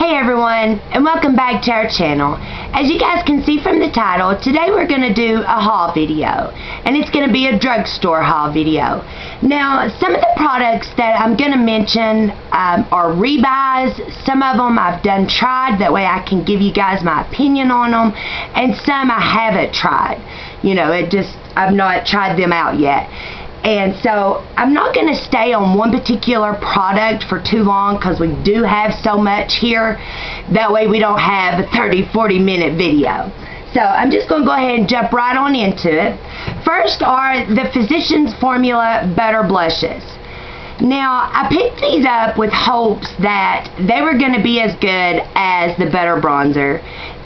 Hey everyone, and welcome back to our channel. As you guys can see from the title, today we're going to do a haul video, and it's going to be a drugstore haul video. Now, some of the products that I'm going to mention are rebuys. Some of them I've done tried, that way I can give you guys my opinion on them, and some I haven't tried. You know, I've not tried them out yet. And so I'm not going to stay on one particular product for too long because we do have so much here. That way we don't have a 30-40 minute video. So I'm just going to go ahead and jump right on into it. First are the Physicians Formula Butter Blushes. Now, I picked these up with hopes that they were going to be as good as the Butter Bronzer.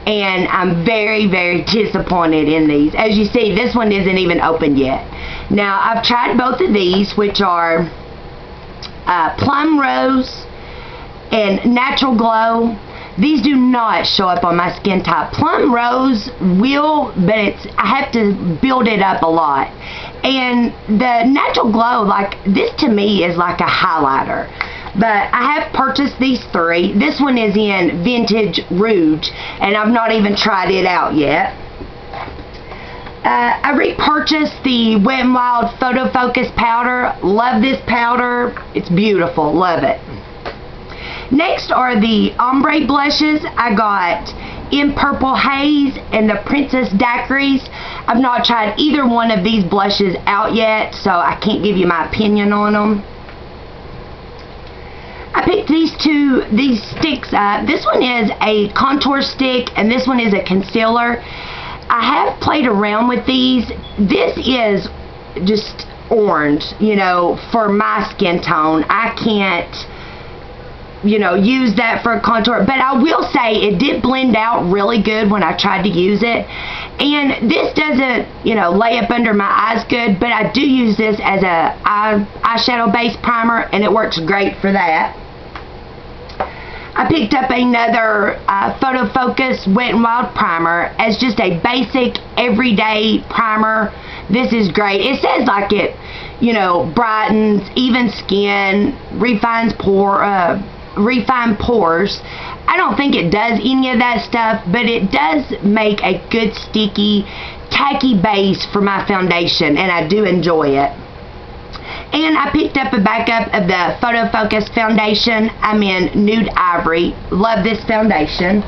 And I'm very, very disappointed in these. As you see, this one isn't even open yet. Now, I've tried both of these, which are Plum Rose and Natural Glow. These do not show up on my skin type. Plum Rose will, but I have to build it up a lot. And the Natural Glow, like, this to me is like a highlighter. But I have purchased these three. This one is in Vintage Rouge, and I've not even tried it out yet. I repurchased the Wet n Wild Photo Focus powder. Love this powder. It's beautiful. Love it. Next are the ombre blushes. I got in Purple Haze and the Princess Daiquiris. I've not tried either one of these blushes out yet, so I can't give you my opinion on them. I picked these sticks up. This one is a contour stick and this one is a concealer. I have played around with these. This is just orange, you know, for my skin tone. I can't, you know, use that for a contour. But I will say it did blend out really good when I tried to use it. And this doesn't, you know, lay up under my eyes good, but I do use this as a eyeshadow base primer, and it works great for that. I picked up another Photo Focus Wet n Wild primer as just a basic everyday primer. This is great. It says like it, you know, brightens, even skin, refines pores. I don't think it does any of that stuff, but it does make a good sticky, tacky base for my foundation, and I do enjoy it. And I picked up a backup of the Photo Focus foundation. I'm in Nude Ivory. Love this foundation.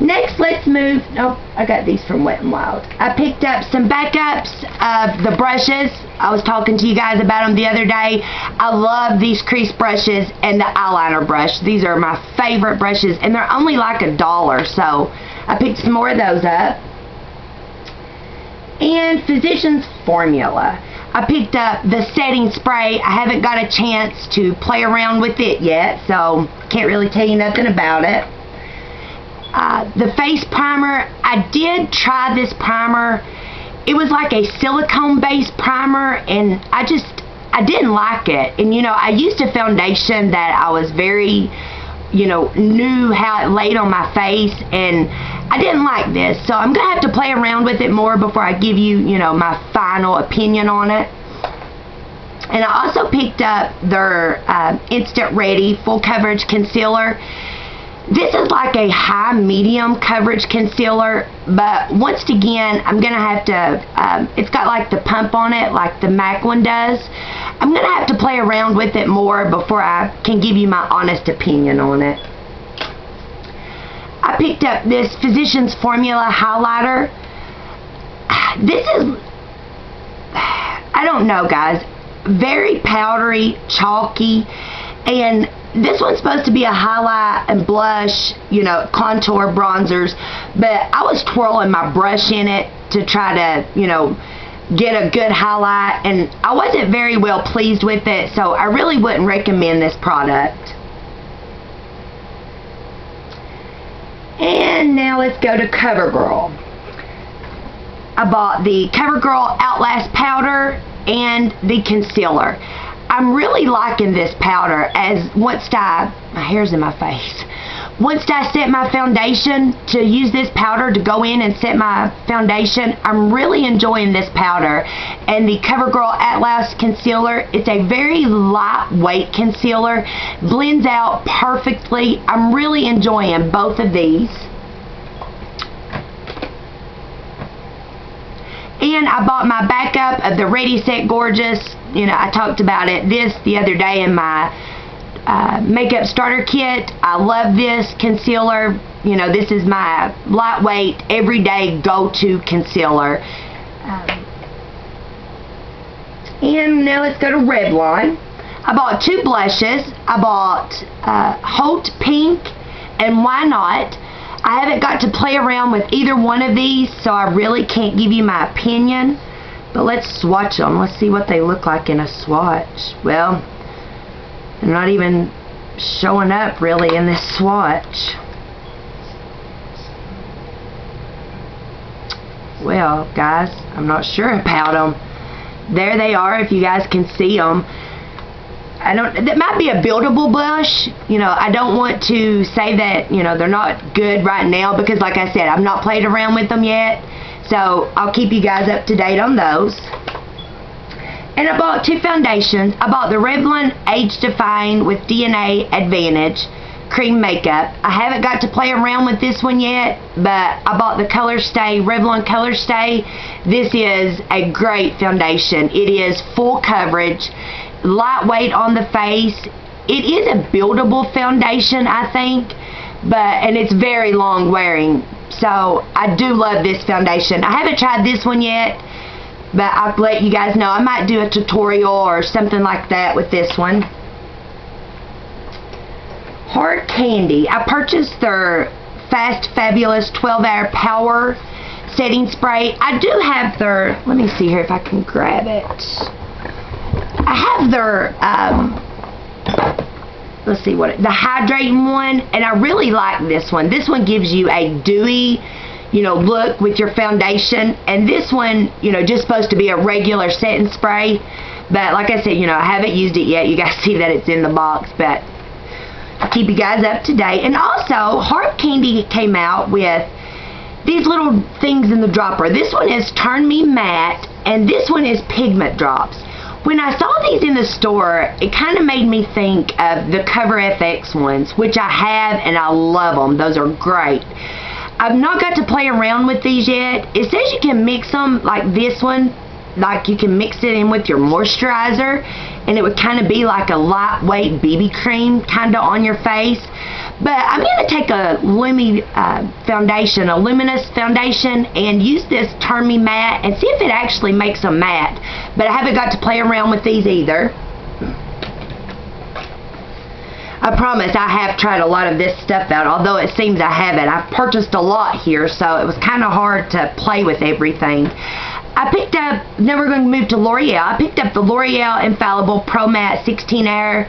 Next, let's move. Oh, I got these from Wet n Wild. I picked up some backups of the brushes. I was talking to you guys about them the other day. I love these crease brushes and the eyeliner brush. These are my favorite brushes, and they're only like $1, so I picked some more of those up. And Physicians Formula. I picked up the setting spray. I haven't got a chance to play around with it yet, so can't really tell you nothing about it. The face primer, I did try this primer. It was like a silicone based primer, and I didn't like it. And you know, I used a foundation that I was very, you know, knew how it laid on my face, and I didn't like this. So I'm gonna have to play around with it more before I give you, you know, my final opinion on it. And I also picked up their Instant Ready Full Coverage Concealer. This is like a high medium coverage concealer, but once again, I'm gonna have to, it's got like the pump on it like the MAC one does. I'm gonna have to play around with it more before I can give you my honest opinion on it. I picked up this Physicians Formula highlighter. This is, I don't know guys, very powdery, chalky, and this one's supposed to be a highlight and blush, you know, contour bronzers, but I was twirling my brush in it to try to, you know, get a good highlight, and I wasn't very well pleased with it, so I really wouldn't recommend this product. And now let's go to Covergirl. I bought the Covergirl Outlast powder and the concealer. I'm really liking this powder, as my hair's in my face. once I set my foundation, to use this powder to go in and set my foundation, I'm really enjoying this powder. And the CoverGirl Atlas Concealer, it's a very lightweight concealer, blends out perfectly. I'm really enjoying both of these. And I bought my backup of the Ready Set Gorgeous. You know, I talked about this the other day in my makeup starter kit. I love this concealer. You know, this is my lightweight, everyday go-to concealer. And now let's go to Revlon. I bought 2 blushes. I bought Holt Pink and Why Not. I haven't got to play around with either one of these, so I really can't give you my opinion. But let's swatch them. Let's see what they look like in a swatch. Well, they're not even showing up really in this swatch. Well, guys, I'm not sure about them. There they are, if you guys can see them. That might be a buildable blush. You know, I don't want to say that, you know, they're not good right now, because like I said, I've not played around with them yet. So I'll keep you guys up to date on those. And I bought 2 foundations. I bought the Revlon Age Defying with DNA Advantage Cream Makeup. I haven't got to play around with this one yet, but I bought the Color Stay, Revlon Color Stay. This is a great foundation. It is full coverage, lightweight on the face. It is a buildable foundation, I think, and it's very long wearing. So I do love this foundation. I haven't tried this one yet, but I'll let you guys know. I might do a tutorial or something like that with this one. Hard Candy. I purchased their Fast Fabulous 12-Hour Power Setting Spray. I do have their, let me see here if I can grab it. I have their, let's see the hydrating one, and I really like this one. This one gives you a dewy, you know, look with your foundation, and this one, you know, just supposed to be a regular setting spray. But like I said, you know, I haven't used it yet. You guys see that it's in the box, but I'll keep you guys up to date. And also, Hard Candy came out with these little things in the dropper. This one is Turn Me Matte, and this one is Pigment Drops. When I saw these in the store, it kind of made me think of the Cover FX ones, which I have, and I love them. Those are great. I've not got to play around with these yet. It says you can mix them like this one, like you can mix it in with your moisturizer, and it would kind of be like a lightweight BB cream kind of on your face. But I'm going to take a foundation, a luminous foundation, and use this Turn Me Matte and see if it actually makes them matte. But I haven't got to play around with these either. I promise I have tried a lot of this stuff out, although it seems I haven't. I've purchased a lot here, so it was kind of hard to play with everything. I picked up, now we're going to move to L'Oreal. I picked up the L'Oreal Infallible Pro Matte 16-Hour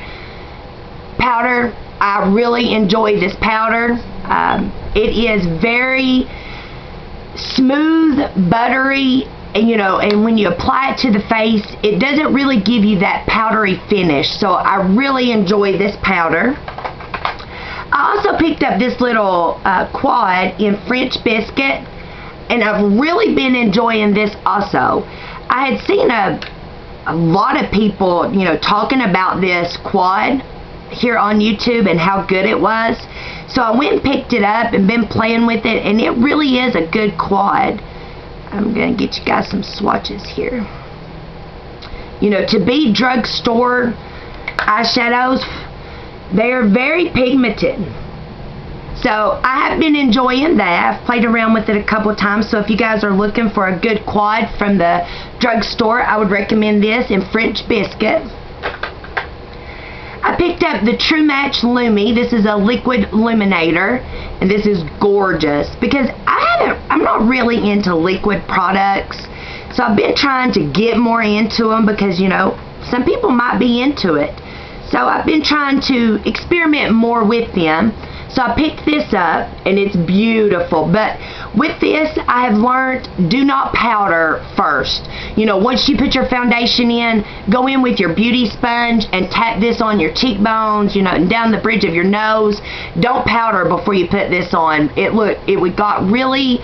Powder. I really enjoy this powder. It is very smooth, buttery, and you know, and when you apply it to the face, it doesn't really give you that powdery finish. So I really enjoy this powder. I also picked up this little quad in French Biscuit, and I've really been enjoying this also. I had seen a lot of people, you know, talking about this quad here on YouTube and how good it was. So I went and picked it up and been playing with it, and it really is a good quad. I'm going to get you guys some swatches here. You know, to be drugstore eyeshadows, they are very pigmented. So I have been enjoying that. I've played around with it a couple of times. So if you guys are looking for a good quad from the drugstore, I would recommend this in French Biscuit. I picked up the True Match Lumi. This is a liquid illuminator, and this is gorgeous because I'm not really into liquid products. So I've been trying to get more into them because, you know, some people might be into it. So I've been trying to experiment more with them. So I picked this up, and it's beautiful. But With this, I have learned, do not powder first. Once you put your foundation in, go in with your beauty sponge and tap this on your cheekbones, and down the bridge of your nose. Don't powder before you put this on. It got really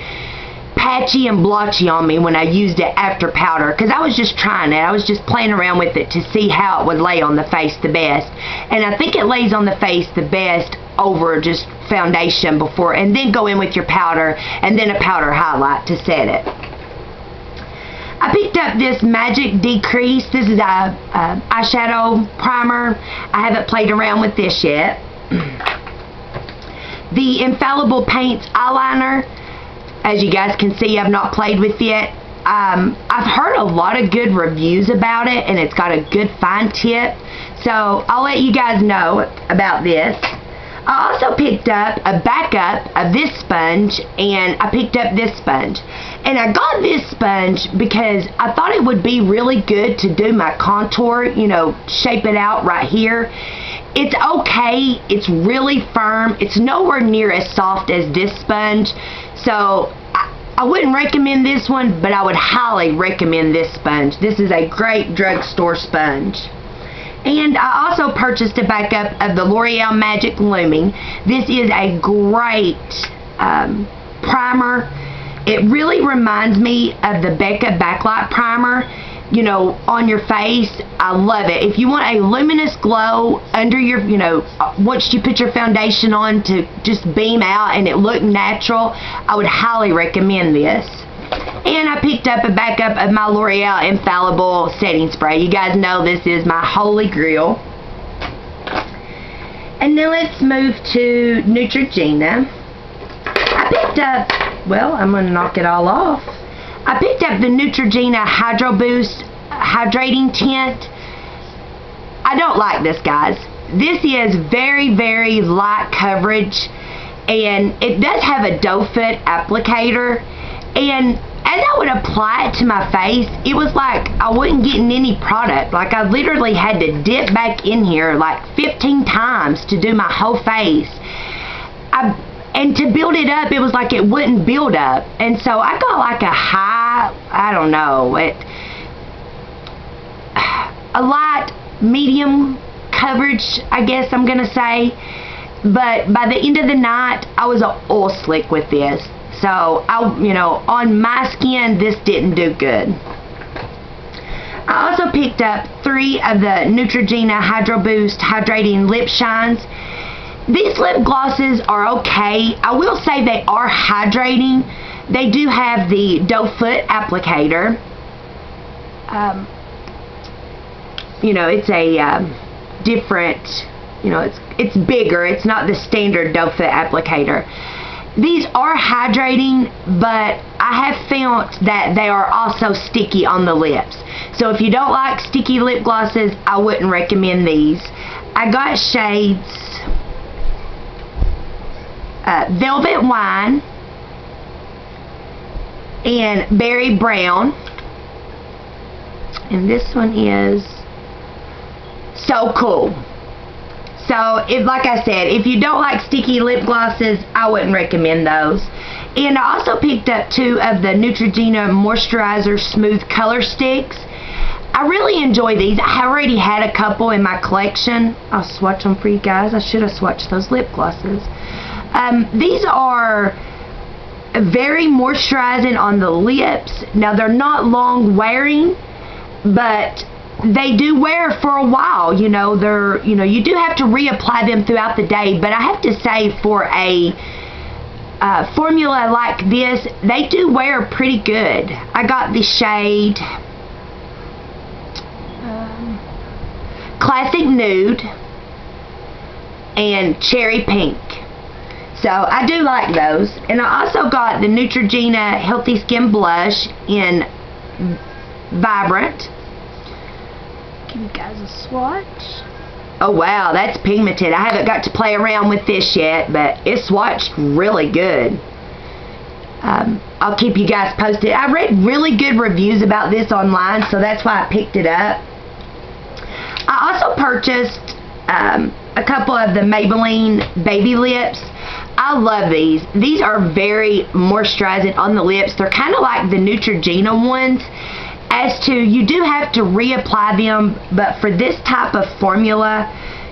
patchy and blotchy on me when I used it after powder, because I was just trying it. I was just playing around with it to see how it would lay on the face the best. And I think it lays on the face the best over just foundation before, and then go in with your powder and then a powder highlight to set it. I picked up this Magic Decrease. This is a eyeshadow primer. I haven't played around with this yet. The Infallible Paints eyeliner. As you guys can see, I've not played with yet. I've heard a lot of good reviews about it, and it's got a good fine tip. So I'll let you guys know about this. I also picked up a backup of this sponge, and I picked up this sponge. And I got this sponge because I thought it would be really good to do my contour, shape it out right here. It's okay. It's really firm. It's nowhere near as soft as this sponge. So I wouldn't recommend this one, but I would highly recommend this sponge. This is a great drugstore sponge. And I also purchased a backup of the L'Oreal Magic Looming. This is a great primer. It really reminds me of the Becca Backlight Primer, on your face. I love it. If you want a luminous glow under your, once you put your foundation on to just beam out and it look natural, I would highly recommend this. And I picked up a backup of my L'Oreal Infallible Setting Spray. You guys know this is my holy grail. And then let's move to Neutrogena. I picked up, well, I'm going to knock it all off. I picked up the Neutrogena Hydro Boost Hydrating Tint. I don't like this, guys. This is very, very light coverage, and it does have a doe foot applicator. And as I would apply it to my face, it was like I wasn't getting any product. Like I literally had to dip back in here like 15 times to do my whole face. And to build it up, it was like it wouldn't build up. And so I got like a high, I don't know, a light, medium coverage, I guess I'm going to say. But by the end of the night, I was an oil slick with this. So, on my skin, this didn't do good. I also picked up 3 of the Neutrogena Hydro Boost Hydrating Lip Shines. These lip glosses are okay. I will say they are hydrating. They do have the doe foot applicator. It's a different, it's bigger. It's not the standard doe foot applicator. These are hydrating, but I have found that they are also sticky on the lips. So if you don't like sticky lip glosses, I wouldn't recommend these. I got shades Velvet Wine and Berry Brown, and this one is So Cool. So, like I said, if you don't like sticky lip glosses, I wouldn't recommend those. And I also picked up 2 of the Neutrogena Moisturizer Smooth Color Sticks. I really enjoy these. I already had a couple in my collection. I'll swatch them for you guys. I should have swatched those lip glosses. These are very moisturizing on the lips. Now, they're not long wearing, but they do wear for a while. You do have to reapply them throughout the day, but I have to say, for a formula like this, they do wear pretty good. I got the shade Classic Nude and Cherry Pink. So I do like those. And I also got the Neutrogena Healthy Skin Blush in Vibrant. Give you guys a swatch. Oh wow, that's pigmented. I haven't got to play around with this yet, but it swatched really good. I'll keep you guys posted. I read really good reviews about this online, so that's why I picked it up. I also purchased a couple of the Maybelline Baby Lips. I love these. These are very moisturizing on the lips. They're kind of like the Neutrogena ones. As to, you do have to reapply them, but for this type of formula,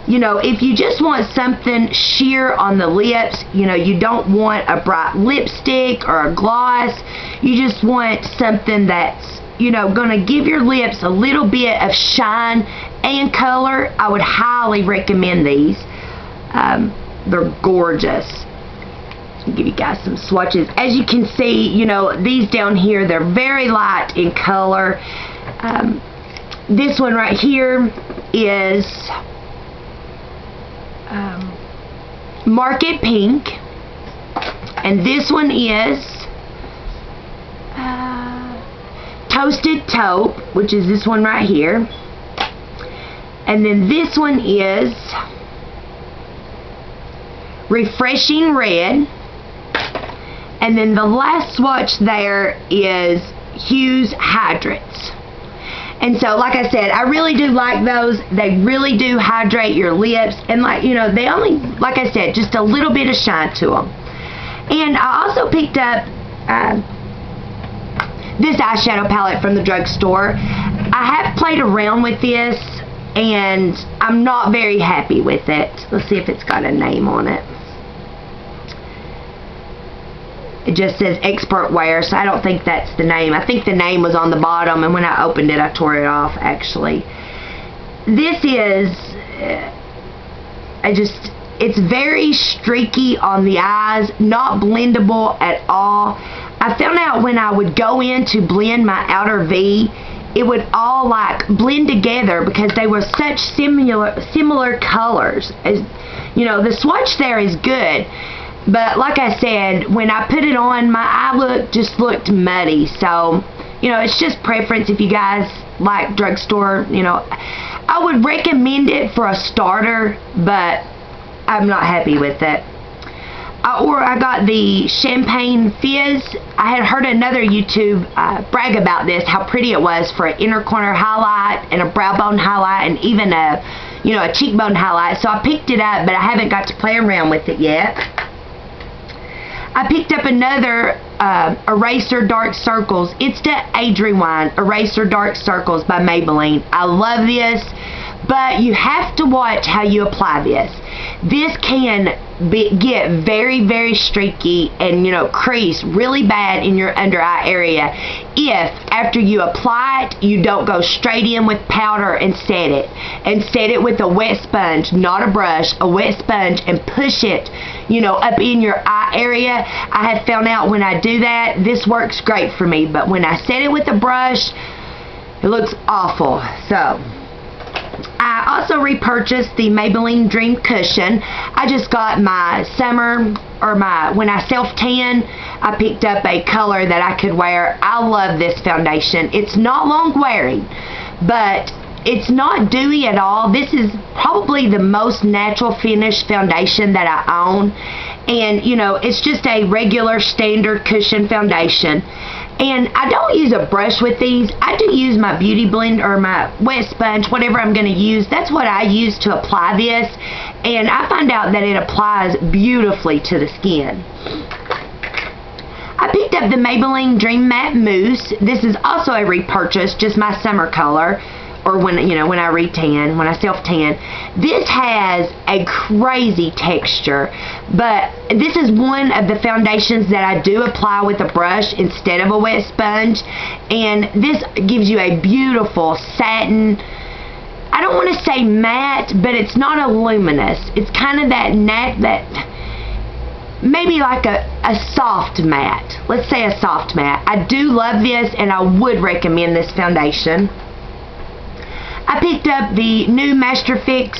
you know, if you just want something sheer on the lips, you know, you don't want a bright lipstick or a gloss, you just want something that's, you know, gonna give your lips a little bit of shine and color, I would highly recommend these. They're gorgeous. I'll give you guys some swatches. As you can see, you know, these down here, they're very light in color. This one right here is Market Pink, and this one is Toasted Taupe, which is this one right here, and then this one is Refreshing Red, and then the last swatch there is Hues Hydrates. And so, like I said, I really do like those. They really do hydrate your lips, and, like, you know, they only, like I said, just a little bit of shine to them. And I also picked up this eyeshadow palette from the drugstore. I have played around with this, and I'm not very happy with it. Let's see if it's got a name on it. It just says Expert Wear, so I don't think that's the name. I think the name was on the bottom, and when I opened it, I tore it off, actually. This is, it's very streaky on the eyes, not blendable at all. I found out when I would go in to blend my outer V, it would all, like, blend together because they were such similar colors. As, you know, the swatch there is good. But like I said, when I put it on, my eye look just looked muddy. So, you know, it's just preference. If you guys like drugstore, you know, I would recommend it for a starter, but I'm not happy with it. I got the Champagne Fizz. I had heard another YouTube brag about this, how pretty it was for an inner corner highlight and a brow bone highlight and even a, you know, a cheekbone highlight. So I picked it up, but I haven't got to play around with it yet. I picked up another Eraser Dark Circles. It's the Age Rewind Eraser Dark Circles by Maybelline. I love this, but you have to watch how you apply this. This can get very, very streaky and, you know, crease really bad in your under eye area if after you apply it, you don't go straight in with powder and set it. And set it with a wet sponge, not a brush, a wet sponge, and push it, you know, up in your eye area. I have found out when I do that, this works great for me, but when I set it with a brush, it looks awful. So I also repurchased the Maybelline Dream Cushion. I just got my summer, or when I self-tan, I picked up a color that I could wear. I love this foundation. It's not long wearing, but it's not dewy at all. This is probably the most natural finish foundation that I own. And, you know, it's just a regular standard cushion foundation. And I don't use a brush with these. I do use my beauty blend or my wet sponge, whatever I'm going to use. That's what I use to apply this. And I find out that it applies beautifully to the skin. I picked up the Maybelline Dream Matte Mousse. This is also a repurchase, just my summer color. Or when, you know, when I retan, when I self-tan. This has a crazy texture, but this is one of the foundations that I do apply with a brush instead of a wet sponge, and this gives you a beautiful satin, I don't want to say matte, but it's not a luminous. It's kind of that maybe like a soft matte. Let's say a soft matte. I do love this, and I would recommend this foundation. I picked up the new Master Fix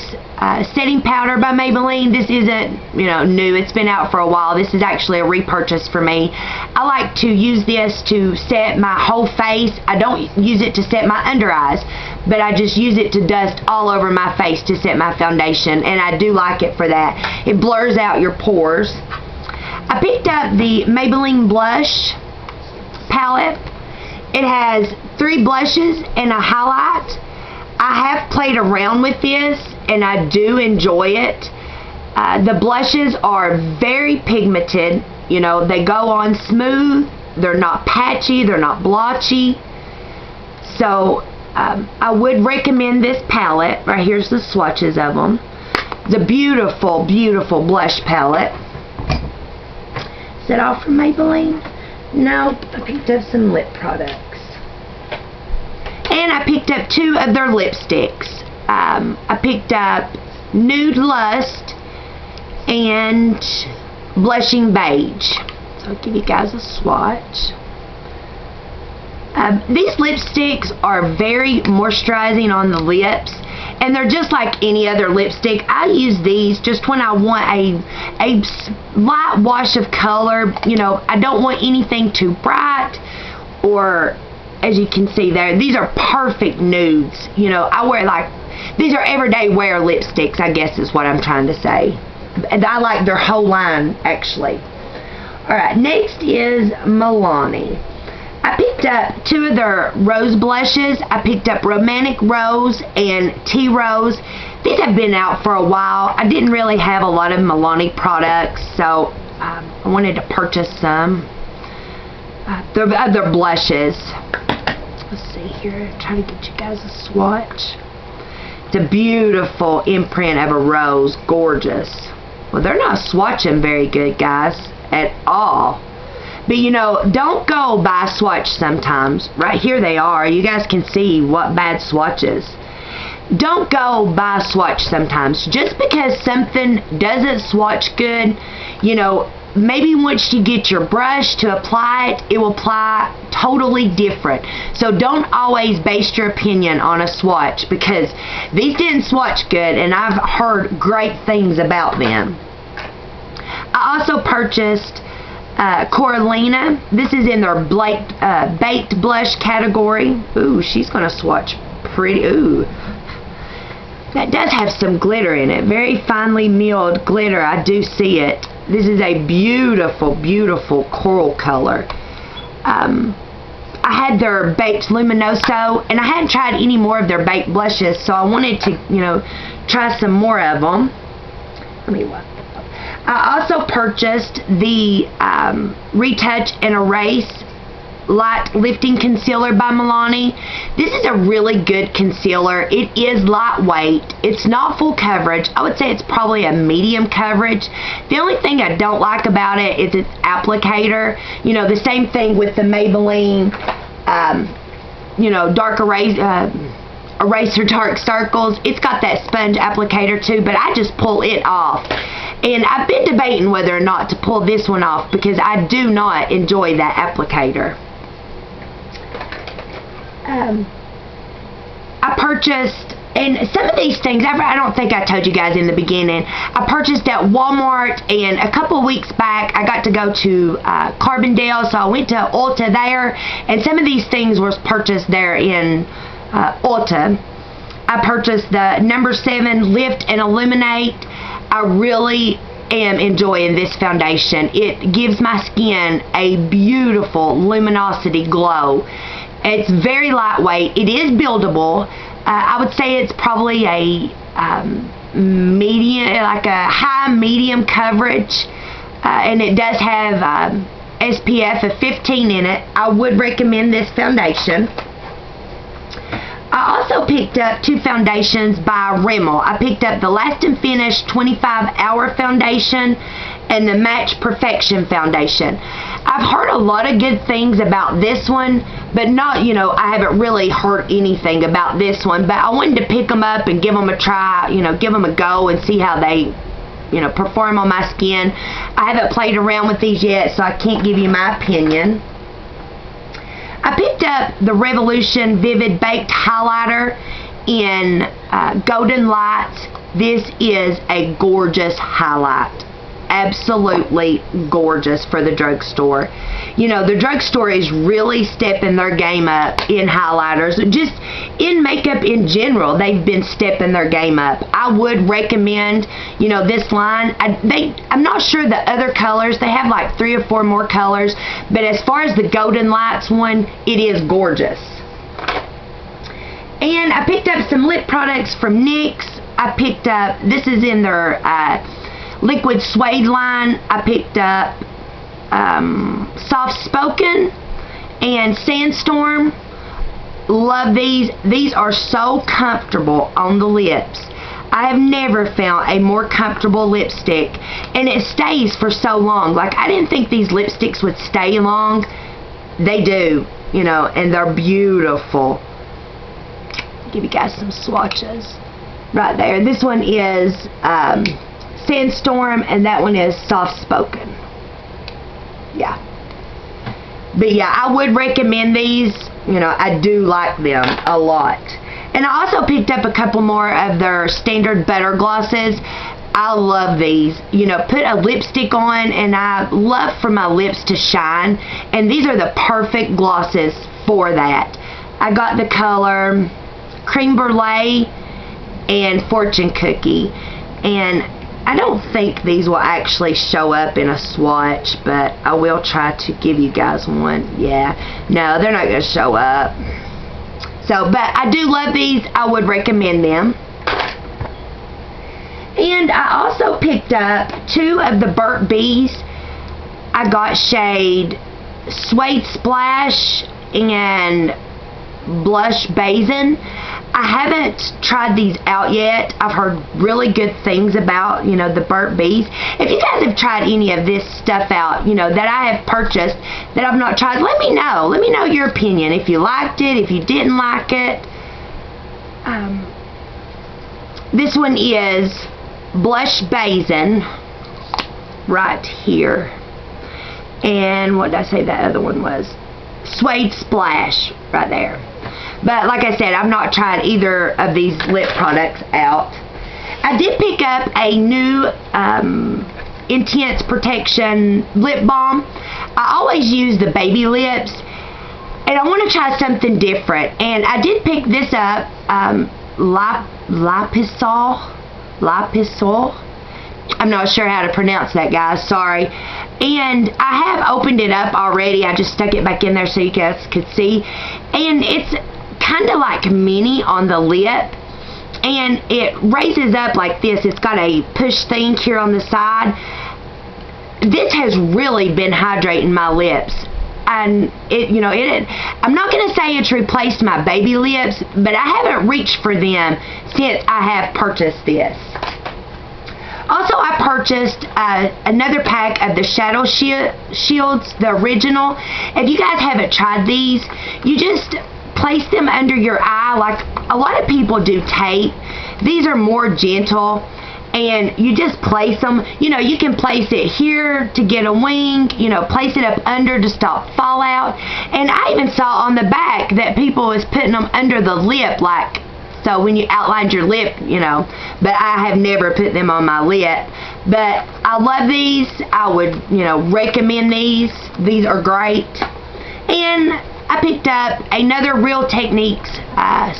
setting powder by Maybelline. This isn't, you know, new. It's been out for a while. This is actually a repurchase for me. I like to use this to set my whole face. I don't use it to set my under eyes, but I just use it to dust all over my face to set my foundation, and I do like it for that. It blurs out your pores. I picked up the Maybelline Blush palette. It has 3 blushes and a highlight. I have played around with this, and I do enjoy it. The blushes are very pigmented. You know, they go on smooth. They're not patchy. They're not blotchy. So I would recommend this palette. Right here's the swatches of them. It's a beautiful, beautiful blush palette. Is that all from Maybelline? Nope. I picked up some lip products. And I picked up 2 of their lipsticks. I picked up Nude Lust and Blushing Beige. So I'll give you guys a swatch. These lipsticks are very moisturizing on the lips, and they're just like any other lipstick. I use these just when I want a light wash of color. You know, I don't want anything too bright, or as you can see there, these are perfect nudes. You know, I wear these are everyday wear lipsticks, I guess is what I'm trying to say. And I like their whole line, actually. Alright, next is Milani. I picked up 2 of their rose blushes. I picked up Romantic Rose and Tea Rose. These have been out for a while. I didn't really have a lot of Milani products, so I wanted to purchase some. Their blushes. Let's see here. Try to get you guys a swatch. It's a beautiful imprint of a rose. Gorgeous. Well, they're not swatching very good, guys, at all. But, you know, don't go buy a swatch sometimes. Right here they are. You guys can see what bad swatches. Don't go buy a swatch sometimes. Just because something doesn't swatch good, you know, maybe once you get your brush to apply it, it will apply totally different. So don't always base your opinion on a swatch, because these didn't swatch good, and I've heard great things about them. I also purchased Coralina. This is in their baked blush category. Ooh, she's going to swatch pretty. Ooh. That does have some glitter in it. Very finely milled glitter. I do see it. This is a beautiful, beautiful coral color. I had their baked Luminoso, and I hadn't tried any more of their baked blushes, so I wanted to, you know, try some more of them. Let me look. I also purchased the Retouch and Erase Light Lifting Concealer by Milani. This is a really good concealer. It is lightweight. It's not full coverage. I would say it's probably a medium coverage. The only thing I don't like about it is its applicator. You know, the same thing with the Maybelline, you know, dark eraser dark circles. It's got that sponge applicator too, but I just pull it off. And I've been debating whether or not to pull this one off, because I do not enjoy that applicator. I purchased, and some of these things, I don't think I told you guys in the beginning, I purchased at Walmart, and a couple of weeks back I got to go to Carbondale, so I went to Ulta there, and some of these things was purchased there in Ulta. I purchased the number 7 Lift and Illuminate. I really am enjoying this foundation. It gives my skin a beautiful luminosity glow. It's very lightweight. It is buildable. I would say it's probably a medium, like a high medium coverage, and it does have SPF of 15 in it. I would recommend this foundation. I also picked up 2 foundations by Rimmel. I picked up the Last and Finish 25-Hour Foundation and the Match Perfection Foundation. I've heard a lot of good things about this one, but not, you know, I haven't really heard anything about this one, but I wanted to pick them up and give them a try, you know, give them a go and see how they, you know, perform on my skin. I haven't played around with these yet, so I can't give you my opinion. I picked up the Revolution Vivid Baked Highlighter in Golden Light. This is a gorgeous highlight. Absolutely gorgeous for the drugstore. You know, the drugstore is really stepping their game up in highlighters. Just in makeup in general, they've been stepping their game up. I would recommend, you know, this line. I'm not sure the other colors. They have like 3 or 4 more colors. But as far as the Golden Lights one, it is gorgeous. And I picked up some lip products from NYX. I picked up, this is in their liquid suede line, I picked up Soft Spoken and Sandstorm. Love these. These are so comfortable on the lips. I have never found a more comfortable lipstick, and it stays for so long. Like, I didn't think these lipsticks would stay long. They do, you know, and they're beautiful. Give you guys some swatches right there. This one is Sandstorm, and that one is Soft Spoken. Yeah. But yeah, I would recommend these. You know, I do like them a lot. And I also picked up a couple more of their standard butter glosses. I love these. You know, put a lipstick on, and I love for my lips to shine. And these are the perfect glosses for that. I got the color Cream Brulee and Fortune Cookie. And I don't think these will actually show up in a swatch, but I will try to give you guys one. Yeah, no, they're not going to show up. So, but I do love these. I would recommend them. And I also picked up 2 of the Burt Bees. I got shade Suede Splash and Blush Basin. I haven't tried these out yet. I've heard really good things about, you know, the Burt Bees. If you guys have tried any of this stuff out, you know, that I have purchased that I've not tried, let me know. Let me know your opinion. If you liked it, if you didn't like it. This one is Blush Basin right here. And what did I say that other one was? Suede Splash right there. But like I said, I've not tried either of these lip products out. I did pick up a new Intense Protection lip balm. I always use the baby lips, and I want to try something different. And I did pick this up, Lipisol. I'm not sure how to pronounce that, guys. Sorry. And I have opened it up already. I just stuck it back in there so you guys could see. And it's kind of like mini on the lip, and it raises up like this. It's got a push thing here on the side. This has really been hydrating my lips, and I'm not going to say it's replaced my baby lips, but I haven't reached for them since I have purchased this. Also, I purchased another pack of the Shadow Shields, the original. If you guys haven't tried these, you just place them under your eye like a lot of people do tape. These are more gentle, and you just place them. You know, you can place it here to get a wing, you know, place it up under to stop fallout. And I even saw on the back that people was putting them under the lip, like, so when you outlined your lip, you know, but I have never put them on my lip. But I love these. I would, you know, recommend these. These are great. And I picked up another Real Techniques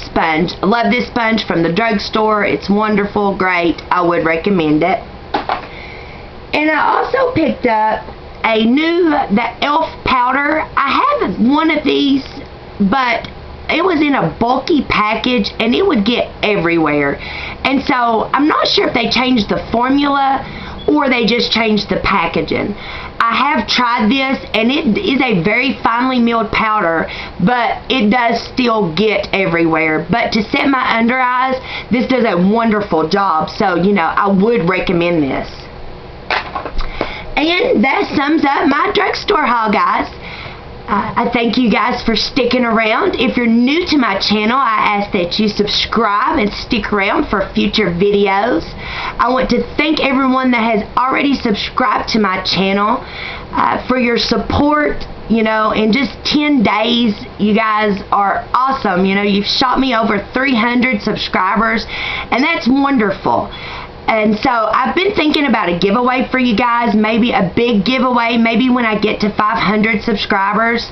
sponge. I love this sponge from the drugstore. It's wonderful, great. I would recommend it. And I also picked up the e.l.f. powder. I have one of these, but it was in a bulky package, and it would get everywhere. And so I'm not sure if they changed the formula or they just changed the packaging. I have tried this, and it is a very finely milled powder, but it does still get everywhere. But to set my under eyes, this does a wonderful job. So, you know, I would recommend this. And that sums up my drugstore haul, guys. I thank you guys for sticking around. If you're new to my channel, I ask that you subscribe and stick around for future videos. I want to thank everyone that has already subscribed to my channel for your support. You know, in just 10 days, you guys are awesome. You know, you've shot me over 300 subscribers, and that's wonderful. And so I've been thinking about a giveaway for you guys, maybe a big giveaway, maybe when I get to 500 subscribers.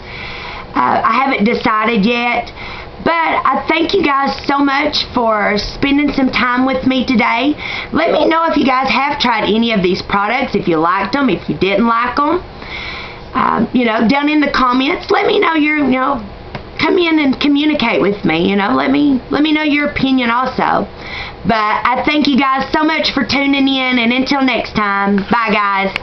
I haven't decided yet, but I thank you guys so much for spending some time with me today. Let me know if you guys have tried any of these products, if you liked them, if you didn't like them. You know, down in the comments, let me know come in and communicate with me. You know, let me know your opinion also. But I thank you guys so much for tuning in, and until next time, bye guys.